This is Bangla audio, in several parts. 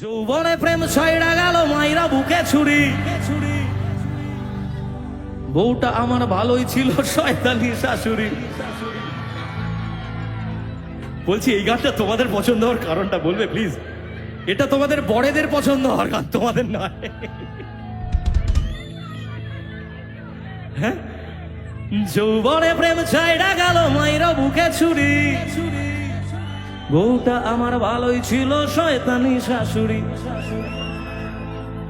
যৌবনে প্রেম ছয়ড়া গেল মাইরা বুকে ছুরি। বউটা আমার ভালোই ছিল শয়তানি শাশুড়ি। বলছি এই গানটা তোমাদের পছন্দ হওয়ার কারণটা বলবে প্লিজ? এটা তোমাদের বড়দের পছন্দ হওয়ার গান, তোমাদের নয়। হ্যাঁ, যৌবনে প্রেম ছয়ড়া গেল মাইরা বুকে ছুরি। বউটা আমার ভালোই ছিল শয়তানি শাশুড়ি।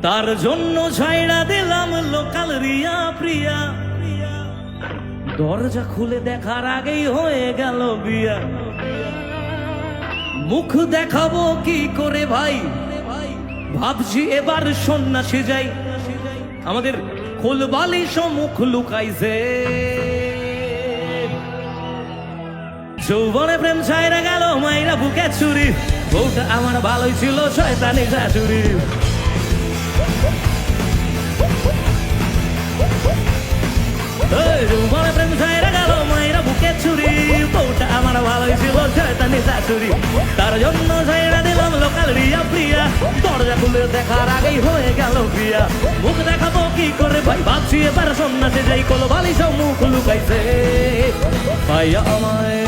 তার জন্য ছাইড়া দিলাম লোকাল রিয়া প্রিয়া। দরজা খুলে দেখার আগেই হয়ে গেল বিয়া। মুখ দেখাবো কি করে ভাই, ভাবছি এবার সন্ন্যাসী যাই। আমাদের খোলবালি মুখ লুকাইছে। যৌবনে প্রেম ছাইরা গেল মাইরা বুকে ছুরি। বউটা আমার ভালোই ছিল শয়তানি শাশুড়ি। যৌবনে প্রেম ছাইরা গেল মাইরা বুকে ছুরি। বউটা আমার ভালোই ছিল শয়তানি শাশুড়ি। তার জন্য ছাইরা দিলাম লোকাল রিয়া প্রিয়া। দরজা খুলে দেখার আগেই হয়ে গেল বিয়া। মুখ দেখাবো কি করে ভাই, ভাবছি এবার সন্ন্যাসে যাই। কোলো বালি সব মুখ লুকাইছে। পাইয়া আমায়,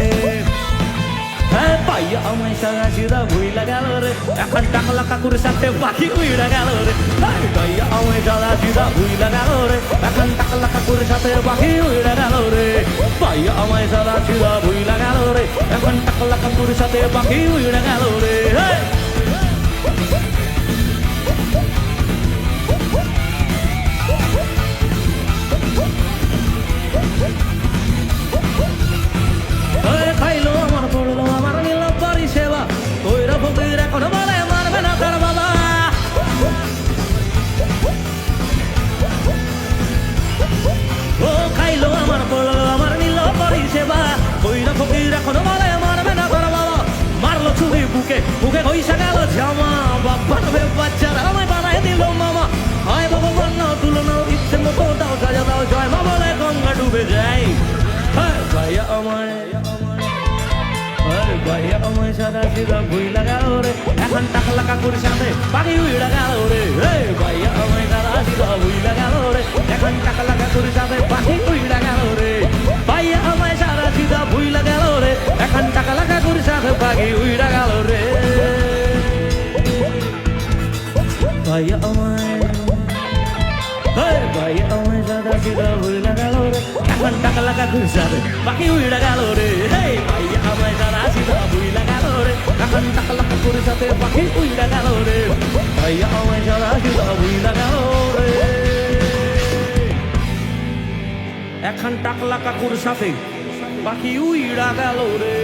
হ্যাঁ পাইয়া আমায় সারা সিধা ভুইলা গেল রে। এখন টাকলা কাকুর সাথে পাখি উইড়া গেল রে। পাইয়া আমায় সারা সিধা ভুইলা গেল রে। এখন টাকলা কাকুর সাথে পাখি উইড়া গেল রে। পাইয়া আমায় সারা সিধা ভুইলা গেল রে। এখন টাকলা কাকুর সাথে পাখি উইড়া গেল রে। খাইলো আমার পড়লো আমার নিল পরিষেবা। ওইরা ফকির এখন বলে মারবে না তার বাবা। ও খাইলো আমার পড়লো আমার নিল পরিষেবা। ওইরা ফকির এখন বলে মারবে না তার বাবা। মারলো ছুরি বুকে, বুকে হইসা গেল জামা। বাবা বাচ্চারা আমায় বানায় দিল মামা। হয় বাবা মান্য তুলনা ইচ্ছে মতো দাও সাজা দাও। জয় মা বলে গঙ্গা ডুবে যায়। হ্যাঁ ভাইয়া আমায়, ভাইয়া আমায় সাদা সিধা ভুইলা গেল রে। এখন টাকলা কাকুর সাথে পাখি উইড়া গেল রে। ভাইয়া আমায় সাদা সিধা ভুইলা গেল রে। এখন টাকলা কাকুর সাথে পাখি উইড়া গেল রে। ভাইয়া আমায় সাদা সিধা ভুইলা গেল রে। এখন টাকলা কাকুর সাথে পাখি উইড়া গেল রে। ভাইয়া আমায়, ভাইয়া আমায় সাদা সিধা ভুইলা গেল রে। এখন টাকলা কাকুর সাথে পাখি উইড়া গেল রে। ভাইয়া আমায় সাদা সিধা ভুইলা গেল রে। এখন টাকলা কাকুর সাথে পাখি উইড়া গেল রে। ভাইয়া আমায় সাদা সিধা ভুইলা গেল রে। এখন টাকলা কাকুর সাথে পাখি উইড়া গেল রে।